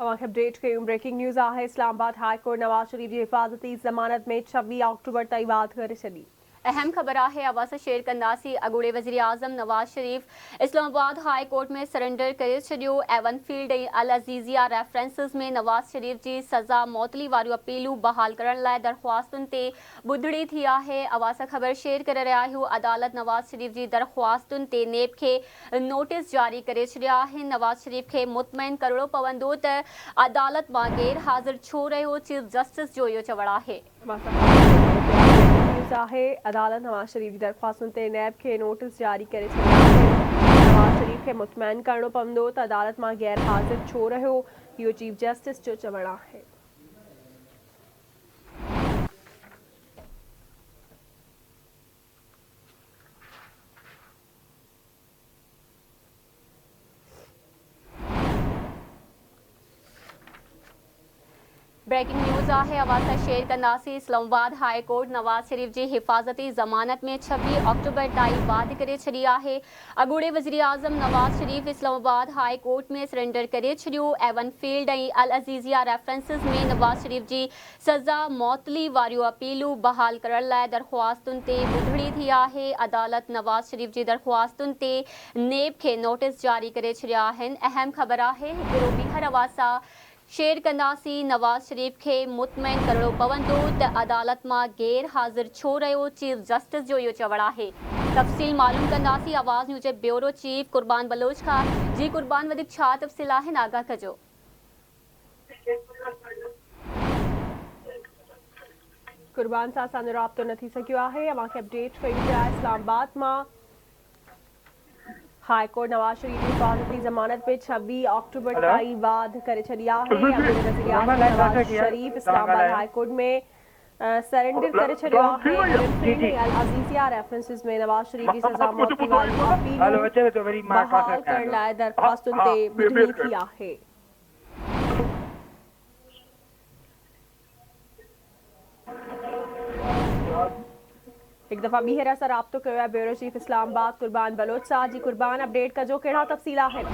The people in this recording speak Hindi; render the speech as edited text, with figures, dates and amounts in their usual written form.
अपडेट कयूं ब्रेकिंग न्यूज़ आहे। इस्लामाबाद हाई कोर्ट नवाज शरीफ की हिफाजती ज़मानत में 26 अक्टूबर ताईं वाद करे छॾी। अहम खबर है अवास शेयर कंदासी अगूड़े वज़ीर आज़म नवाज शरीफ इस्लामाबाद हाई कोर्ट में सरेंडर करे छॾियो। एवन फील्ड अल अज़ीज़िया रेफरेंसिस में नवाज शरीफ की सज़ा मौतली वारियूं अपीलूं बहाल करण लाइ दरख्वास्तुनि ते ॿुधणी थी आहे। अवास ख़बर शेयर करे रहिया आहियूं। अदालत नवाज शरीफ की दरख्वास्तुनि ते नेब खे नोटिस जारी करे छॾिया आहिनि। नवाज शरीफ खे मुतमइन करणो पवंदो त अदालत मां गैर हाज़िर छो रहियो। चीफ जस्टिस जो इहो चवणु आहे। अदालत नवाज शरीफ की दरख्वास्तुनि ते नैब के नोटिस जारी करे छॾिया आहिनि। नवाज शरीफ खे मुतमइन करणो पवंदो त अदालत मां गैर हाज़िर छो रहियो। इहो चीफ जस्टिस जो चवणु आहे। ब्रेकिंग न्यूज़ है अवासा शेयर कंदासी। इस्लामाबाद हाई कोर्ट नवाज शरीफ की हिफाजती ज़मानत में 26 अक्टूबर ताईं वाद करे छॾी आहे। अगूड़े वज़ीर आज़म नवाज शरीफ इस्लामाबाद हाई कोर्ट में सरेंडर करे छॾियो। एवन फील्ड अल अज़ीज़िया रेफरेंसिस में नवाज शरीफ की सज़ा मौतली वारियूं अपीलूं बहाल करण लाइ दरख्वास्तुनि ते ॿुधणी थी आहे। अदालत नवाज शरीफ की दरख्वास्तुनि ते नेब खे नोटिस जारी करे छॾिया आहिनि। अहम खबर है ॿीहर अवासा शेयर कंदासी। नवाज शरीफ के मुतमइन करणो पवंदो त अदालत मां गैर हाज़िर छो रहियो। चीफ जस्टिस जो इहो चवणु आहे। तफ़सील मालूम कंदासी। आवाज़ न्यूज़ जे ब्यूरो चीफ कुर्बान बलोच खां। जी कुर्बान वधीक छा तफ़सील आहिनि, आगाह कजो। कुर्बान सां असांजो राब्तो न थी सघियो आहे। अवांखे अपडेट कयूं पिया। इस्लामाबाद मां हाई कोर्ट नवाज शरीफ की हिफाजती ज़मानत में 26 अक्टूबर ताईं वाद करे छॾी आहे। वज़ीर आज़म नवाज शरीफ इस्लामाबाद हाई कोर्ट में सरेंडर करे छॾियो आहे। अल अज़ीज़िया रेफरेंसिस में नवाज शरीफ की सज़ा मौत वारियूं अपीलूं बहाल करण लाइ दरख्वास्तुनि ते ॿुधणी थी आहे। एक दफ़ा ॿीहर असां राब्तो कयो आहे ब्यूरो चीफ इस्लामाबाद कुर्बान बलोच सां। जी कुर्बान अपडेट कजो, कहिड़ा तफ़सील आहिनि।